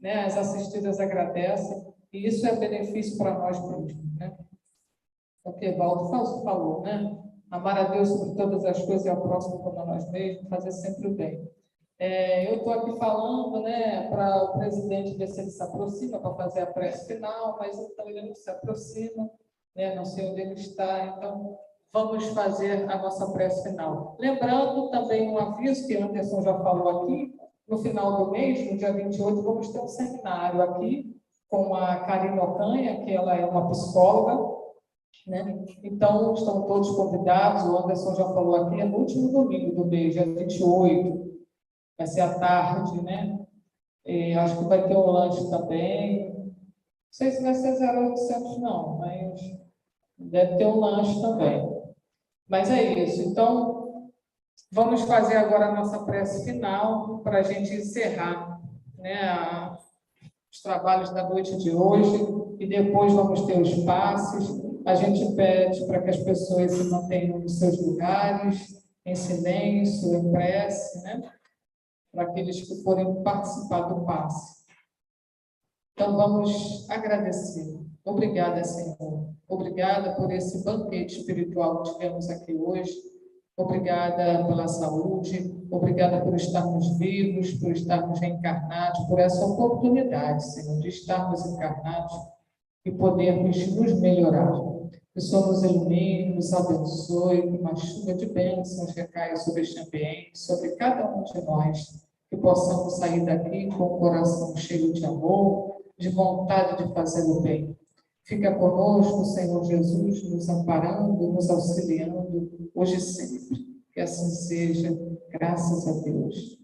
né, as assistidas agradecem, e isso é benefício para nós mesmos. Né? O que Evaldo falou, né? Amar a Deus sobre todas as coisas e ao próximo como a nós mesmos, fazer sempre o bem. Eu estou aqui falando, né, para o presidente ver se ele se aproxima para fazer a prece final, mas então ele não se aproxima, né, não sei onde ele está, então vamos fazer a nossa prece final. Lembrando também um aviso que Anderson já falou aqui, no final do mês, no dia 28, vamos ter um seminário aqui com a Karine Ocanha, que ela é uma psicóloga, né? Então, estão todos convidados, o Anderson já falou aqui, é no último domingo do mês, dia 28, vai ser à tarde, né? Acho que vai ter um lanche também. Não sei se vai ser 0800, não, mas deve ter um lanche também. Mas é isso. Então, vamos fazer agora a nossa prece final para a gente encerrar, né, os trabalhos da noite de hoje e depois vamos ter os passes. A gente pede para que as pessoas se mantenham nos seus lugares, em silêncio, em prece, né? Para aqueles que forem participar do passe. Então, vamos agradecer. Obrigada, Senhor. Obrigada por esse banquete espiritual que tivemos aqui hoje. Obrigada pela saúde. Obrigada por estarmos vivos, por estarmos reencarnados, por essa oportunidade, Senhor, de estarmos encarnados e podermos nos melhorar. Que o Senhor nos ilumine, nos abençoe, que uma chuva de bênçãos recaia sobre este ambiente, sobre cada um de nós, que possamos sair daqui com o coração cheio de amor, de vontade de fazer o bem. Fica conosco, Senhor Jesus, nos amparando, nos auxiliando, hoje e sempre. Que assim seja, graças a Deus.